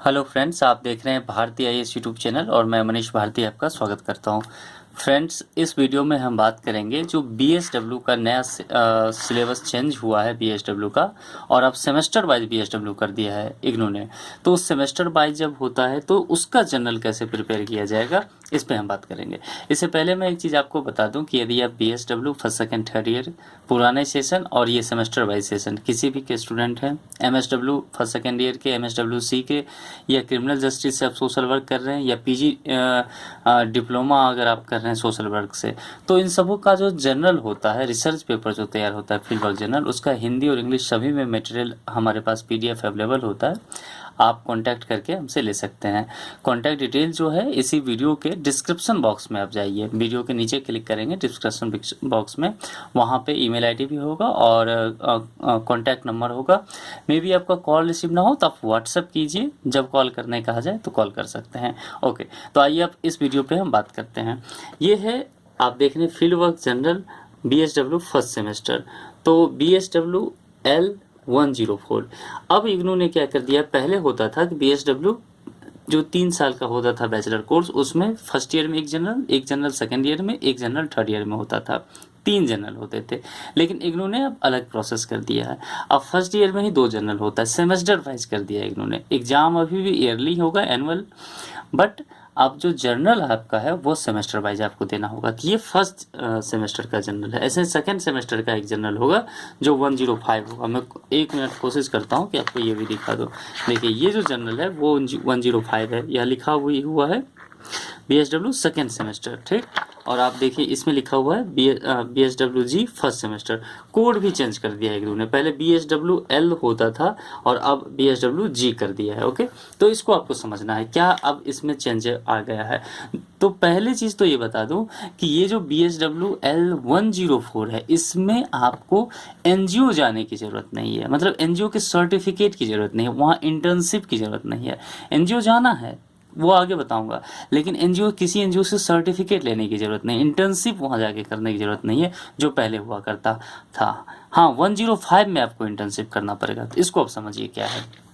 Hello friends, आप देख रहे हैं भारती आईएएस यूट्यूब चैनल और मैं मनीष भारती आपका स्वागत करता हूं। फ्रेंड्स, इस वीडियो में हम बात करेंगे जो बीएसडब्ल्यू का नया सिलेबस चेंज हुआ है बीएसडब्ल्यू का, और अब सेमेस्टर वाइज बीएसडब्ल्यू कर दिया है इग्नू ने। तो सेमेस्टर वाइज जब होता है तो उसका जनरल कैसे प्रिपेयर किया जाएगा, इस पे हम बात करेंगे। इससे पहले मैं एक चीज़ आपको बता दूं कि यदि आप BSW first second third year पुराने सेशन और ये सेमेस्टर वाइज सेशन किसी भी के स्टूडेंट हैं, एमएसडब्ल्यू फर्स्ट सेकंड ईयर के, एमएसडब्ल्यू सी के, या क्रिमिनल जस्टिस से आप सोशल वर्क कर रहे हैं, या पीजी डिप्लोमा अगर आप कर रहे हैं सोशल वर्क से, तो इन सबों का जो जर्नल होता है, रिसर्च पेपर जो तैयार होता है फील्ड वर्क जर्नल, उसका हिंदी और इंग्लिश सभी में मटेरियल हमारे पास पीडीएफ अवेलेबल होता है। आप कांटेक्ट करके हमसे ले सकते हैं। कांटेक्ट डिटेल जो है इसी वीडियो के डिस्क्रिप्शन बॉक्स में आप जाइए, वीडियो के नीचे क्लिक करेंगे डिस्क्रिप्शन बॉक्स में, वहाँ पे ईमेल आईडी भी होगा और कांटेक्ट नंबर होगा। मे बी आपका कॉल रिसीव ना हो तो आप व्हाट्सएप कीजिए, जब कॉल करने कहा जाए तो कॉल कर सकते हैं। ओके, तो आइए अब इस वीडियो पे हम बात करते हैं। ये है, आप देख रहे हैं field work general BSW first semester. तो बीएसडब्ल्यू L104। अब इग्नू ने क्या कर दिया, पहले होता था कि बीएसडब्ल्यू जो 3 साल का होता था बैचलर कोर्स, उसमें फर्स्ट ईयर में एक जनरल सेकेंड ईयर में, एक जनरल थर्ड ईयर में होता था, 3 जनरल होते थे। लेकिन इग्नू ने अब अलग प्रोसेस कर दिया है, अब फर्स्ट ईयर में ही 2 जनरल होता है, सेमेस्टर वाइज कर दिया है इग्नू ने। एग्जाम अभी भी ईयरली होगा, एनुअल, बट अब जो जर्नल आपका है वो सेमेस्टर वाइज आपको देना होगा। कि ये फर्स्ट सेमेस्टर का जर्नल है, ऐसे सेकंड सेमेस्टर का एक जर्नल होगा जो 105 होगा। मैं 1 मिनट कोशिश करता हूँ कि आपको ये भी दिखा दो। देखिए, ये जो जर्नल है वो 105 है, यह लिखा हुआ है बीएसडब्ल्यू सेकेंड सेमेस्टर, ठीक। और आप देखिए इसमें लिखा हुआ है बीएसडब्ल्यू जी फर्स्ट सेमेस्टर। कोड भी चेंज कर दिया है इग्नू ने, पहले बीएसडब्ल्यू एल होता था और अब बीएसडब्ल्यू जी कर दिया है। ओके, तो इसको आपको समझना है क्या अब इसमें चेंज आ गया है। तो पहली चीज़ तो ये बता दूं कि ये जो बीएसडब्ल्यू L104 है, इसमें आपको एनजीओ जाने की ज़रूरत नहीं है, मतलब एनजीओ के सर्टिफिकेट की ज़रूरत नहीं है, वहाँ इंटर्नशिप की ज़रूरत नहीं है। एनजीओ जाना है वो आगे बताऊंगा, लेकिन एनजीओ, किसी एनजीओ से सर्टिफिकेट लेने की ज़रूरत नहीं, इंटर्नशिप वहाँ जाके करने की ज़रूरत नहीं है जो पहले हुआ करता था। हाँ, 105 में आपको इंटर्नशिप करना पड़ेगा, तो इसको आप समझिए क्या है।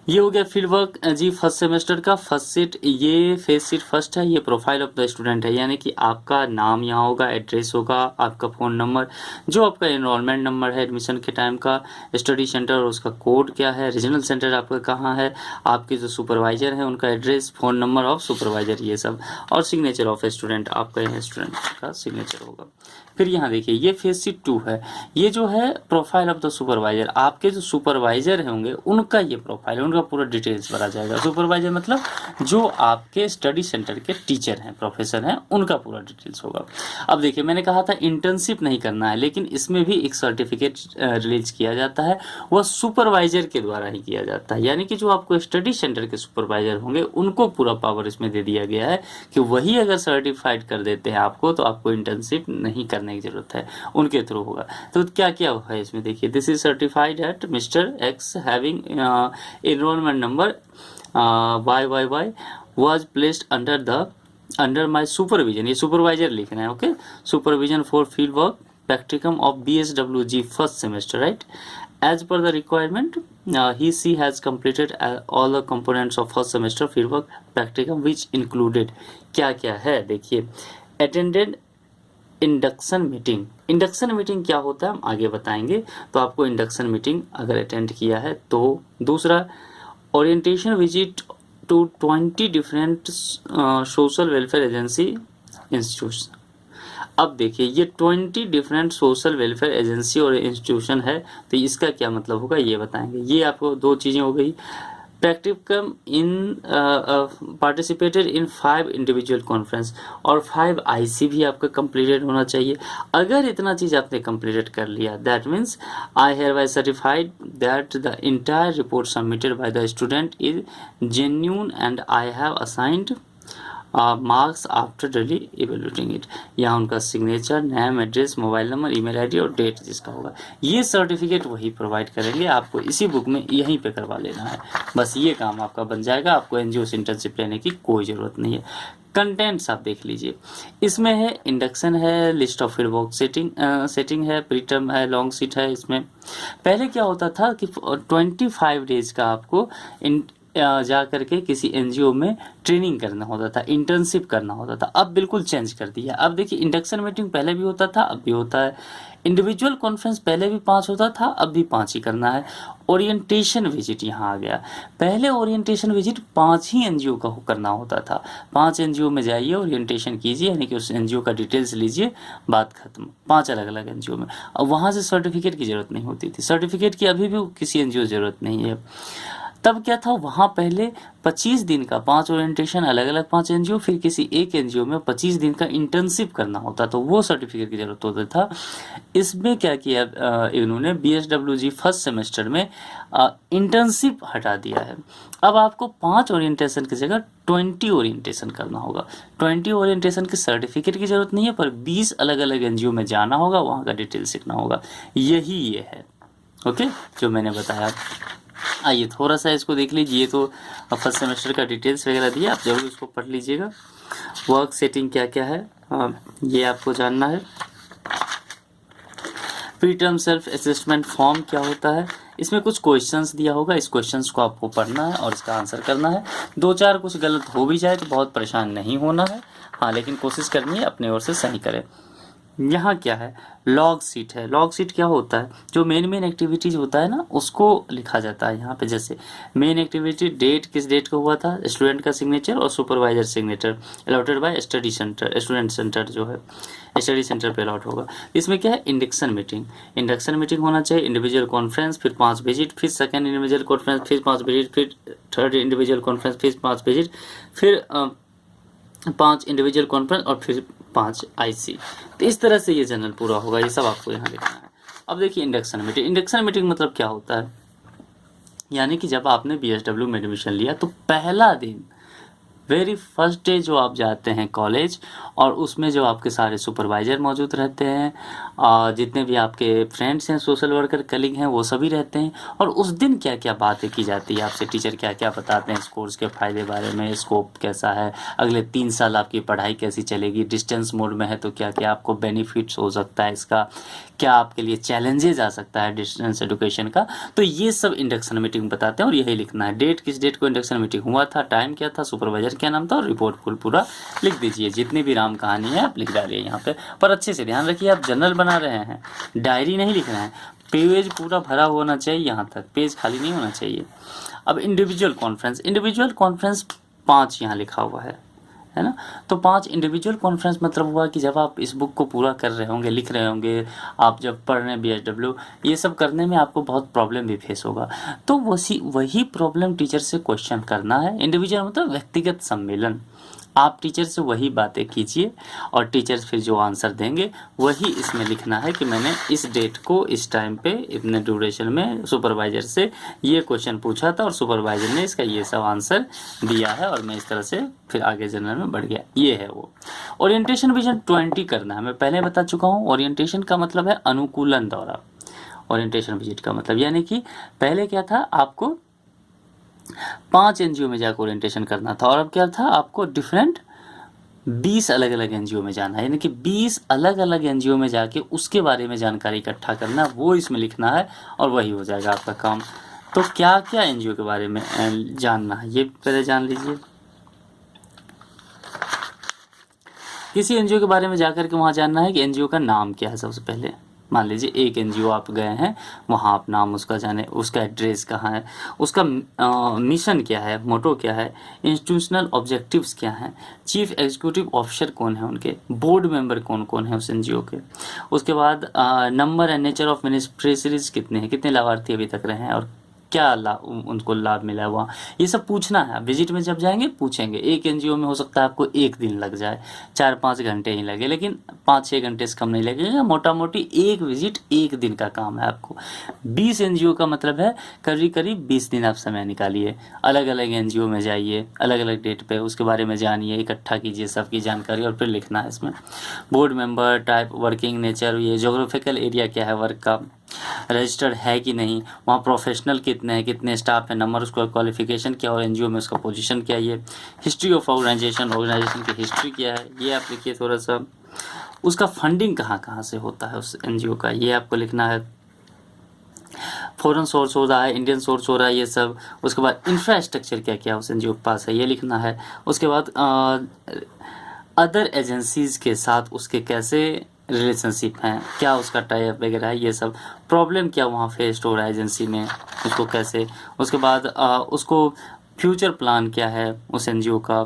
ये हो गया फील्ड वर्क जी फर्स्ट सेमेस्टर का फर्स्ट सीट। ये फेस सीट फर्स्ट है, ये प्रोफाइल ऑफ द स्टूडेंट है, यानी कि आपका नाम यहाँ होगा, एड्रेस होगा, आपका फ़ोन नंबर, जो आपका एनरोलमेंट नंबर है एडमिशन के टाइम का, स्टडी सेंटर और उसका कोड क्या है, रीजनल सेंटर आपका कहाँ है, आपके जो सुपरवाइजर है उनका address, phone number of supervisor, ये सब, और सिग्नेचर ऑफ स्टूडेंट, आपका यहाँ स्टूडेंट का सिग्नेचर होगा। फिर यहाँ देखिए, ये फेस सीट 2 है, ये जो है प्रोफाइल ऑफ द सुपरवाइजर, आपके जो सुपरवाइजर होंगे उनका ये प्रोफाइल है, उनका पूरा डिटेल्स भरा जाएगा। सुपरवाइजर मतलब जो आपके स्टडी सेंटर के टीचर हैं, प्रोफेसर हैं, उनका पूरा डिटेल्स होगा। अब देखिए, मैंने कहा था इंटर्नशिप नहीं करना है, लेकिन इसमें भी एक सर्टिफिकेट रिलीज किया जाता है, वह सुपरवाइजर के द्वारा ही किया जाता है, यानी कि जो आपको स्टडी सेंटर के सुपरवाइजर होंगे उनको पूरा पावर इसमें दे दिया गया है कि वही अगर सर्टिफाइड कर देते हैं आपको, तो आपको इंटर्नशिप नहीं करने की जरूरत है, उनके थ्रू होगा। तो क्या क्या है इसमें देखिए, this is certified at mister X having enrollment number YYY was placed under my supervision, ये सुपरवाइजर लिखना है। Okay, supervision for field work practicum of BSWG first semester, right? As per the requirement, she has completed all the components of first semester field work practicum, which included क्या क्या है देखिए, attended induction meeting. Induction meeting क्या होता है हम आगे बताएंगे, तो आपको इंडक्शन मीटिंग अगर अटेंड किया है तो। दूसरा, orientation visit to 20 different social welfare agency institution. अब देखिए, ये 20 डिफरेंट सोशल वेलफेयर एजेंसी और इंस्टीट्यूशन है, तो इसका क्या मतलब होगा ये बताएंगे। ये आपको 2 चीज़ें हो गई। practicum in participated in 5 individual conference और 5 IC भी आपका कंप्लीटेड होना चाहिए। अगर इतना चीज़ आपने कंप्लीटेड कर लिया, that means I hereby certified that the entire report submitted by the student is genuine and I have assigned marks after daily evaluating it. यहाँ उनका signature, name, address, mobile number, email ID और date जिसका होगा, ये certificate वही provide करेंगे आपको, इसी बुक में यहीं पे करवा लेना है, बस ये काम आपका बन जाएगा। आपको एनजीओ से इंटर्नशिप लेने की कोई ज़रूरत नहीं है। कंटेंट्स आप देख लीजिए, इसमें है इंडक्शन है, list of field work setting है, प्रीटर्म है, लॉन्ग सीट है। इसमें पहले क्या होता था कि 25 डेज का आपको जा करके किसी एनजीओ में ट्रेनिंग करना होता था, इंटर्नशिप करना होता था। अब बिल्कुल चेंज कर दिया। अब देखिए इंडक्शन मीटिंग पहले भी होता था, अब भी होता है। इंडिविजुअल कॉन्फ्रेंस पहले भी 5 होता था, अब भी 5 ही करना है। ओरिएंटेशन विजिट यहाँ आ गया। पहले ओरिएंटेशन विजिट 5 ही एनजीओ का करना होता था। 5 एनजीओ में जाइए, ओरिएंटेशन कीजिए, यानी कि उस एनजीओ का डिटेल्स लीजिए, बात खत्म। 5 अलग अलग एनजीओ में। अब वहाँ से सर्टिफिकेट की ज़रूरत नहीं होती थी। सर्टिफिकेट की अभी भी किसी एनजीओ ज़रूरत नहीं है। तब क्या था, वहाँ पहले 25 दिन का 5 ओरिएंटेशन, अलग अलग 5 एनजीओ, फिर किसी एक एनजीओ में 25 दिन का इंटर्नशिप करना होता, तो वो सर्टिफिकेट की जरूरत होता था। इसमें क्या किया इन्होंने, बीएसडब्ल्यूजी फर्स्ट सेमेस्टर में इंटर्नशिप हटा दिया है। अब आपको 5 ओरिएंटेशन की जगह 20 ओरिएंटेशन करना होगा। 20 ओरिएंटेशन की सर्टिफिकेट की जरूरत नहीं है, पर 20 अलग अलग एनजीओ में जाना होगा, वहाँ का डिटेल सीखना होगा। यही ये है, ओके, जो मैंने बताया। आइए थोड़ा सा इसको देख लीजिए। ये तो फर्स्ट सेमेस्टर का डिटेल्स वगैरह दिया, आप जरूर इसको पढ़ लीजिएगा। वर्क सेटिंग क्या क्या है ये आपको जानना है। Pre term self assessment form क्या होता है, इसमें कुछ क्वेश्चंस दिया होगा, इस क्वेश्चंस को आपको पढ़ना है और इसका आंसर करना है। 2-4 कुछ गलत हो भी जाए तो बहुत परेशान नहीं होना है, हाँ, लेकिन कोशिश करनी है अपनी ओर से सही करें। यहाँ क्या है, लॉग सीट है। लॉग सीट क्या होता है, जो मेन एक्टिविटीज होता है ना, उसको लिखा जाता है यहाँ पे। जैसे मेन एक्टिविटी डेट, किस डेट को हुआ था, स्टूडेंट का सिग्नेचर और supervisor signature, allotted bye study centre, student centre जो है स्टडी सेंटर पे अलॉट होगा। इसमें क्या है, इंडक्शन मीटिंग। इंडक्शन मीटिंग होना चाहिए, इंडिविजुअल कॉन्फ्रेंस, फिर 5 विजिट, फिर सेकेंड इंडिविजुअल कॉन्फ्रेंस, फिर 5 विजिट, फिर थर्ड इंडिविजुअल कॉन्फ्रेंस, फिर 5 विजिट, फिर 5 इंडिविजुअल कॉन्फ्रेंस और फिर 5 आईसी। तो इस तरह से ये जनरल पूरा होगा। ये सब आपको यहाँ लिखना है। अब देखिए इंडक्शन मीटिंग। इंडक्शन मीटिंग मतलब क्या होता है, यानी कि जब आपने बीएसडब्ल्यू में एडमिशन लिया तो पहला दिन, वेरी फर्स्ट डे जो आप जाते हैं कॉलेज, और उसमें जो आपके सारे सुपरवाइज़र मौजूद रहते हैं और जितने भी आपके फ्रेंड्स हैं, सोशल वर्कर कलीग हैं, वो सभी रहते हैं। और उस दिन क्या क्या बातें की जाती है, आपसे टीचर क्या क्या बताते हैं इस कोर्स के फ़ायदे बारे में, स्कोप कैसा है, अगले 3 साल आपकी पढ़ाई कैसी चलेगी, डिस्टेंस मोड में है तो क्या क्या आपको बेनिफिट्स हो सकता है इसका, क्या आपके लिए चैलेंजेज आ सकता है डिस्टेंस एजुकेशन का। तो ये सब इंडक्शन मीटिंग बताते हैं और यही लिखना है। डेट, किस डेट को इंडक्शन मीटिंग हुआ था, टाइम क्या था, सुपरवाइजर क्या नाम था, और रिपोर्ट फुल पूरा लिख दीजिए। जितनी भी राम कहानी है आप लिख डालिए यहाँ पे। पर अच्छे से ध्यान रखिए, आप जनरल बना रहे हैं, डायरी नहीं लिखना है। पेज पूरा भरा होना चाहिए, यहाँ तक पेज खाली नहीं होना चाहिए। अब इंडिविजुअल कॉन्फ्रेंस। इंडिविजुअल कॉन्फ्रेंस 5 यहाँ लिखा हुआ है ना। तो 5 इंडिविजुअल कॉन्फ्रेंस मतलब हुआ कि जब आप इस बुक को पूरा कर रहे होंगे, लिख रहे होंगे, आप जब पढ़ रहे हैं बीएसडब्ल्यू, ये सब करने में आपको बहुत प्रॉब्लम भी फेस होगा। तो वही प्रॉब्लम टीचर से क्वेश्चन करना है। इंडिविजुअल मतलब व्यक्तिगत सम्मेलन, आप टीचर से वही बातें कीजिए और टीचर फिर जो आंसर देंगे वही इसमें लिखना है कि मैंने इस डेट को इस टाइम पे इतने ड्यूरेशन में सुपरवाइज़र से ये क्वेश्चन पूछा था और सुपरवाइज़र ने इसका ये सब आंसर दिया है और मैं इस तरह से फिर आगे जनरल में बढ़ गया। ये है वो। ओरिएंटेशन विजन 20 करना है, मैं पहले बता चुका हूँ। ओरिएंटेशन का मतलब है अनुकूलन दौरा। ओरिएंटेशन विजिट का मतलब यानी कि पहले क्या था, आपको 5 एनजीओ में जाकर ओरिएंटेशन करना था और अब क्या था, आपको डिफरेंट 20 अलग अलग एनजीओ में जाना है, यानी कि 20 अलग अलग एनजीओ में जाके उसके बारे में जानकारी इकट्ठा करना, वो इसमें लिखना है और वही हो जाएगा आपका काम। तो क्या क्या एनजीओ के बारे में जानना है ये पहले जान लीजिए। किसी एनजीओ के बारे में जाकर के वहाँ जानना है कि एनजीओ का नाम क्या है। सबसे पहले मान लीजिए एक एनजीओ आप गए हैं, वहाँ आप नाम उसका जाने, उसका एड्रेस कहाँ है, उसका मिशन क्या है, मोटो क्या है, इंस्टीट्यूशनल ऑब्जेक्टिव्स क्या हैं, चीफ एग्जीक्यूटिव ऑफिसर कौन है उनके, बोर्ड मेंबर कौन कौन है उस एनजीओ के। उसके बाद number and nature of beneficiaries कितने हैं, कितने लाभार्थी अभी तक रहे हैं और क्या उनको लाभ मिला हुआ, ये सब पूछना है। विजिट में जब जाएंगे पूछेंगे। एक एनजीओ में हो सकता है आपको 1 दिन लग जाए, 4-5 घंटे ही लगे, लेकिन 5-6 घंटे से कम नहीं लगेगा। मोटा मोटी एक विजिट 1 दिन का काम है आपको। 20 एनजीओ का मतलब है करीब 20 दिन आप समय निकालिए, अलग अलग एनजीओ में जाइए, अलग अलग डेट पे उसके बारे में जानिए, इकट्ठा कीजिए सबकी जानकारी और फिर लिखना है इसमें। Board member, type, working nature, ये जोग्राफिकल एरिया क्या है वर्क का, रजिस्टर्ड है कि नहीं, वहाँ प्रोफेशनल कितने हैं, कितने स्टाफ है, नंबर, उसका क्वालिफिकेशन क्या और एनजीओ में उसका पोजीशन क्या है, हिस्ट्री ऑफ ऑर्गेनाइजेशन की हिस्ट्री क्या है, ये आप लिखिए थोड़ा सा। उसका फंडिंग कहाँ कहाँ से होता है उस एनजीओ का, ये आपको लिखना है। फॉरेन सोर्स हो रहा है, इंडियन सोर्स हो रहा है, ये सब। उसके बाद इंफ्रास्ट्रक्चर क्या क्या उस एनजीओ के पास है, ये लिखना है। उसके बाद अदर एजेंसीज़ के साथ उसके कैसे रिलेशनशिप हैं, क्या उसका टाई अप वगैरह है, ये सब। प्रॉब्लम क्या वहाँ फेस्ड हो रहा है एजेंसी में, उसको कैसे। उसके बाद उसको फ्यूचर प्लान क्या है उस एनजीओ का,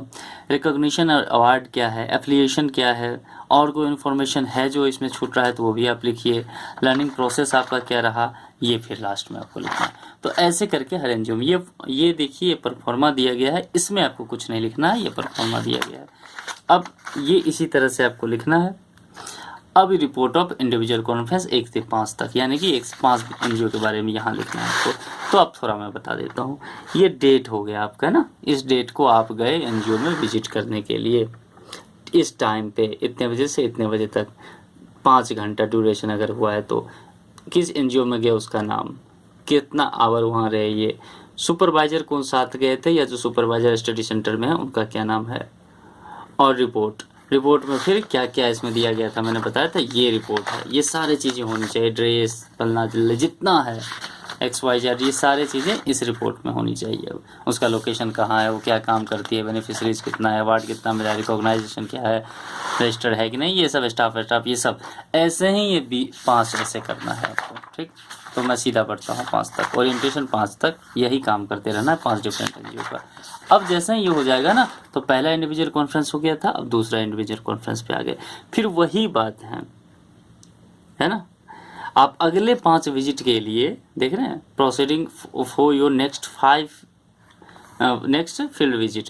रिकॉग्निशन और अवार्ड क्या है, एफिलिएशन क्या है, और कोई इन्फॉर्मेशन है जो इसमें छूट रहा है तो वो भी आप लिखिए। लर्निंग प्रोसेस आपका क्या रहा, ये फिर लास्ट में आपको लिखना है। तो ऐसे करके हर एनजीओ में ये देखिए, ये परफॉर्मा दिया गया है, इसमें आपको कुछ नहीं लिखना है, ये परफॉर्मा दिया गया है। अब ये इसी तरह से आपको लिखना है। अब रिपोर्ट ऑफ इंडिविजुअल कॉन्फ्रेंस 1 से 5 तक, यानी कि 1 से 5 एनजीओ के बारे में यहाँ लिखना है आपको। तो अब थोड़ा मैं बता देता हूँ। ये डेट हो गया आपका ना, इस डेट को आप गए एनजीओ में विजिट करने के लिए, इस टाइम पे इतने बजे से इतने बजे तक, 5 घंटा ड्यूरेशन अगर हुआ है तो। किस एनजीओ में गए उसका नाम, कितना आवर वहाँ रहे, ये सुपरवाइजर कौन साथ गए थे या जो सुपरवाइजर स्टडी सेंटर में है उनका क्या नाम है। और रिपोर्ट में फिर क्या क्या इसमें दिया गया था, मैंने बताया था ये रिपोर्ट है। ये सारी चीज़ें होनी चाहिए, ड्रेस, पलना चिल्ले, जितना है XYZ, ये सारी चीज़ें इस रिपोर्ट में होनी चाहिए। उसका लोकेशन कहाँ है, वो क्या काम करती है, बेनिफिशरीज कितना है, अवार्ड कितना मिला, रिकॉग्नाइजेशन क्या है, रजिस्टर्ड है कि नहीं, ये सब स्टाफ ये सब। ऐसे ही ये 5 ऐसे करना है आपको, ठीक। तो मैं सीधा पढ़ता हूँ 5 तक, ओरिएंटेशन 5 तक, यही काम करते रहना है 5 डिफरेंट एनजीओ का। अब जैसे ही ये हो जाएगा ना, तो पहला इंडिविजुअल कॉन्फ्रेंस हो गया था, अब दूसरा इंडिविजुअल कॉन्फ्रेंस पे आ गए। फिर वही बात है ना। आप अगले 5 विजिट के लिए देख रहे हैं, proceeding for your next field visit,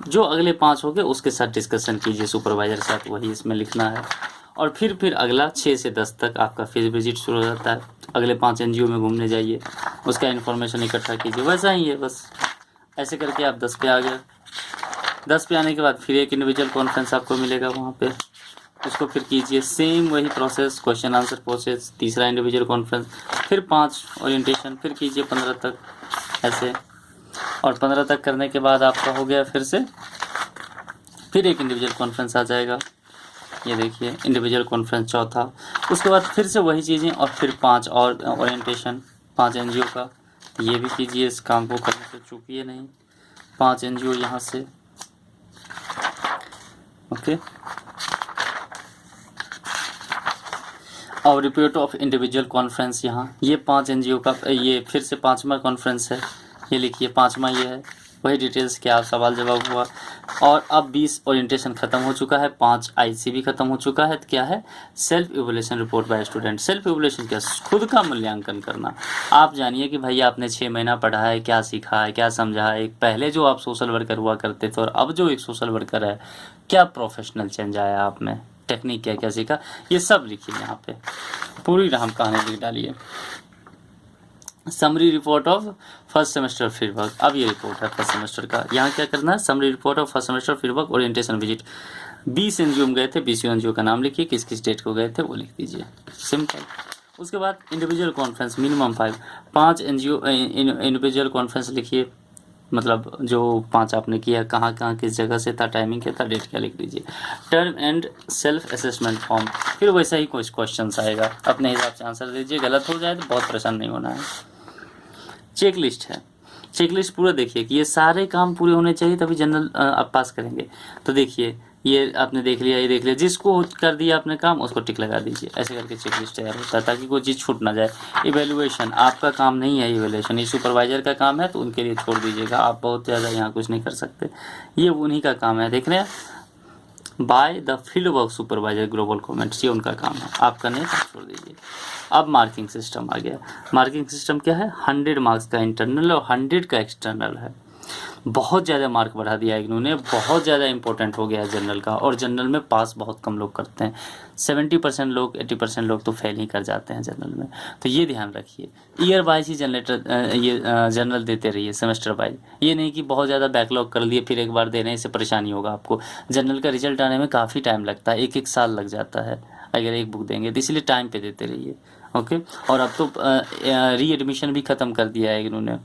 जो अगले 5 हो गए उसके साथ डिस्कशन कीजिए सुपरवाइजर के साथ, वही इसमें लिखना है। और फिर अगला 6 से 10 तक आपका फील्ड विजिट शुरू हो जाता है। अगले 5 एनजीओ में घूमने जाइए, उसका इन्फॉर्मेशन इकट्ठा कीजिए, वैसा ही है बस। ऐसे करके आप 10 पे आ गए। 10 पे आने के बाद फिर एक इंडिविजुअल कॉन्फ्रेंस आपको मिलेगा वहाँ पे, उसको फिर कीजिए, सेम वही प्रोसेस, क्वेश्चन आंसर प्रोसेस। तीसरा इंडिविजुअल कॉन्फ्रेंस, फिर 5 ओरिएंटेशन, फिर कीजिए 15 तक ऐसे। और 15 तक करने के बाद आपका हो गया, फिर से फिर एक इंडिविजुअल कॉन्फ्रेंस आ जाएगा। ये देखिए इंडिविजुअल कॉन्फ्रेंस चौथा। उसके बाद फिर से वही चीज़ें, और फिर 5 और ओरिएंटेशन 5 एनजीओ का। ये भी कीजिए, इस काम को करने से चूकिए नहीं। 5 एनजीओ यहाँ से, ओके। और रिपोर्ट ऑफ इंडिविजुअल कॉन्फ्रेंस यहाँ, ये 5 एनजीओ का, ये फिर से 5वां कॉन्फ्रेंस है, ये लिखिए 5वां ये है। वही डिटेल्स क्या सवाल जवाब हुआ। और अब 20 ओरिएंटेशन खत्म हो चुका है, 5 आईसी भी खत्म हो चुका है। तो क्या है, self evolution report by student. Self evolution क्या, खुद का मूल्यांकन करना। आप जानिए कि भाई आपने 6 महीना पढ़ा है, क्या सीखा है, क्या समझा है। पहले जो आप सोशल वर्कर हुआ करते थे और अब जो एक सोशल वर्कर है, क्या प्रोफेशनल चेंज आया आप में, टेक्निक क्या क्या सीखा, ये सब लिखिए यहाँ पे, पूरी राम कहानी लिख डालिए। Summary report of first semester feedback. अब ये रिपोर्ट है फर्स्ट सेमेस्टर का, यहाँ क्या करना है, summary report of first semester feedback orientation visit. 20 NGO में गए थे, 20 एनजीओ का नाम लिखिए, किस किस डेट को गए थे वो लिख दीजिए, सिंपल। उसके बाद individual conference minimum 5 NGO individual conference लिखिए, मतलब जो 5 आपने किया, कहाँ कहाँ किस जगह से था, टाइमिंग क्या था, डेट क्या, लिख दीजिए। Term and self assessment form, फिर वैसा ही कुछ क्वेश्चन आएगा, अपने हिसाब से आंसर दीजिए। गलत हो जाए तो बहुत परेशान नहीं होना है। चेक लिस्ट है, चेक लिस्ट पूरा देखिए कि ये सारे काम पूरे होने चाहिए तभी जनरल आप पास करेंगे। तो देखिए ये आपने देख लिया, ये देख लिया, जिसको कर दिया आपने काम उसको टिक लगा दीजिए। ऐसे करके चेक लिस्ट तैयार होता है ताकि कोई चीज़ छूट ना जाए। इवेल्युएशन आपका काम नहीं है, इवेल्युएशन ये सुपरवाइजर का काम है, तो उनके लिए छोड़ दीजिएगा, आप बहुत ज़्यादा यहाँ कुछ नहीं कर सकते, ये उन्हीं का काम है। देख रहे हैं, by the field work supervisor global comments, ये उनका काम है, आपका नहीं, छोड़ दीजिए। अब मार्किंग सिस्टम आ गया। मार्किंग सिस्टम क्या है, 100 मार्क्स का इंटरनल और 100 का एक्सटर्नल है। बहुत ज़्यादा मार्क बढ़ा दिया है इन्होंने, बहुत ज़्यादा इंपॉर्टेंट हो गया है जनरल का। और जनरल में पास बहुत कम लोग करते हैं, 70% लोग, 80% लोग तो फेल ही कर जाते हैं जनरल में। तो ये ध्यान रखिए, ईयर वाइज ही जनरल देते रहिए, सेमेस्टर वाइज। ये नहीं कि बहुत ज़्यादा बैकलॉग कर लिए फिर एक बार देने से परेशानी होगा आपको। जनरल का रिजल्ट आने में काफ़ी टाइम लगता है, 1-1 साल लग जाता है अगर एक बुक देंगे, तो इसलिए टाइम पे देते रहिए, ओके। और अब तो री एडमिशन भी ख़त्म कर दिया है इन्होंने,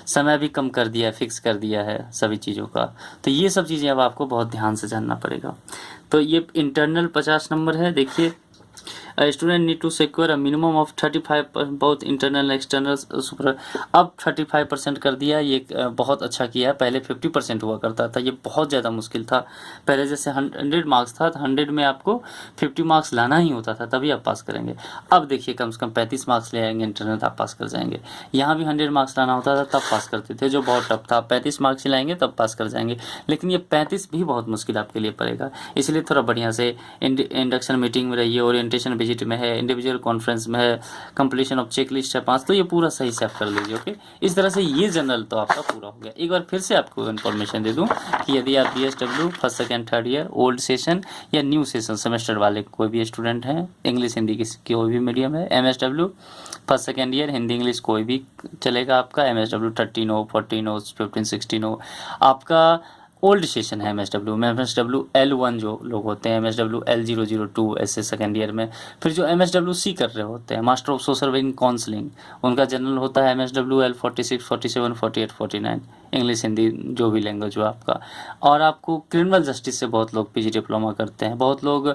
समय भी कम कर दिया है, फिक्स कर दिया है सभी चीज़ों का। तो ये सब चीज़ें अब आपको बहुत ध्यान से जानना पड़ेगा। तो ये इंटरनल 50 नंबर है, देखिए student need to secure a minimum of 35 बहुत इंटरनल एक्सटर्नल सुपर, अब 35% कर दिया। ये बहुत अच्छा किया है। पहले 50% हुआ करता था, ये बहुत ज़्यादा मुश्किल था। पहले जैसे 100 मार्क्स था तो 100 में आपको 50 मार्क्स लाना ही होता था, तभी आप पास करेंगे। अब देखिए कम से कम 35 मार्क्स ले आएंगे इंटरनल, आप पास कर जाएंगे। यहाँ भी 100 मार्क्स लाना होता था, तब पास करते थे, जो बहुत टफ था। 35 मार्क्स लाएंगे तब पास कर जाएंगे, लेकिन ये 35 भी बहुत मुश्किल आपके लिए पड़ेगा। इसलिए थोड़ा बढ़िया से इंडक्शन मीटिंग में रहिए, ओरिएंटेशन विजिट में है, इंडिविजुअल कॉन्फ्रेंस में है, कंप्लीशन ऑफ चेक लिस्ट है 5, तो ये पूरा सही से आप कर लीजिए। ओके, इस तरह से ये जनरल तो आपका पूरा हो गया। एक बार फिर से आपको इन्फॉर्मेशन दे दूं कि यदि आप BSW first second third year old session या न्यू सेशन सेमेस्टर वाले कोई भी स्टूडेंट हैं, इंग्लिश हिंदी की कोई भी मीडियम है, MSW first second year Hindi English कोई भी चलेगा आपका, MSW 13 हो, 14 हो, 15 16 हो, आपका ओल्ड सेशन है MSW में। MSW L1 जो लोग होते हैं, MSW L002 ऐसे सेकेंड ईयर में। फिर जो MSWC कर रहे होते हैं, master of social work counselling, उनका जनरल होता है MSW L46 47 48 49, इंग्लिश हिंदी जो भी लैंग्वेज हो आपका। और आपको क्रिमिनल जस्टिस से बहुत लोग PG डिप्लोमा करते हैं, बहुत लोग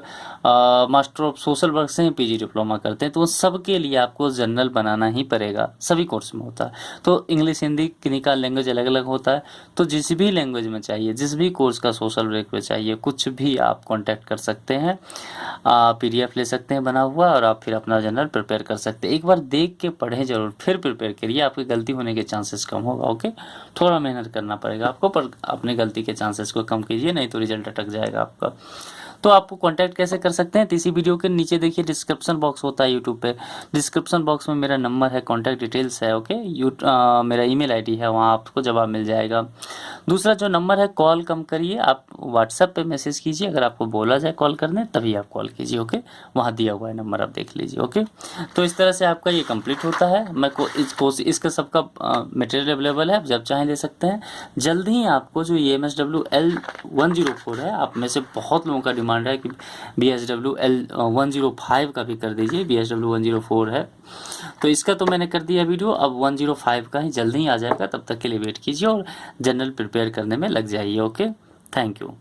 मास्टर ऑफ सोशल वर्क से ही PG डिप्लोमा करते हैं, तो सब के लिए आपको जनरल बनाना ही पड़ेगा, सभी कोर्स में होता है। तो इंग्लिश हिंदी का लैंग्वेज अलग अलग होता है, तो जिस भी लैंग्वेज में चाहिए, जिस भी कोर्स का सोशल वर्क में चाहिए, कुछ भी आप कांटेक्ट कर सकते हैं, PDF ले सकते हैं बना हुआ, और आप फिर अपना जनरल प्रिपेयर कर सकते हैं। एक बार देख के पढ़ें जरूर, फिर प्रिपेयर करिए, आपकी गलती होने के चांसेस कम होगा। ओके, थोड़ा मेहनत करना पड़ेगा आपको, पर अपने गलती के चांसेस को कम कीजिए, नहीं तो रिजल्ट अटक जाएगा आपका। तो आपको कांटेक्ट कैसे कर सकते हैं, तो इसी वीडियो के नीचे देखिए डिस्क्रिप्शन बॉक्स होता है यूट्यूब पे, डिस्क्रिप्शन बॉक्स में मेरा नंबर है, कांटेक्ट डिटेल्स है। ओके, मेरा ईमेल आईडी है, वहाँ आपको जवाब मिल जाएगा। दूसरा जो नंबर है, कॉल कम करिए, आप व्हाट्सएप पे मैसेज कीजिए, अगर आपको बोला जाए कॉल करने तभी आप कॉल कीजिए। ओके, वहाँ दिया हुआ है नंबर, आप देख लीजिए। ओके, तो इस तरह से आपका ये कंप्लीट होता है। मैं इसका सबका मटेरियल अवेलेबल है, आप जब चाहें ले सकते हैं। जल्द ही आपको जो MSW L104 है, आप में से बहुत लोगों का डिमांड है कि BSW L105 का भी कर दीजिए, BSW 104 है, तो इसका तो मैंने कर दिया वीडियो, अब 105 का ही जल्द ही आ जाएगा। तब तक के लिए वेट कीजिए और जनरल प्रिपेयर करने में लग जाइए। Okay, thank you.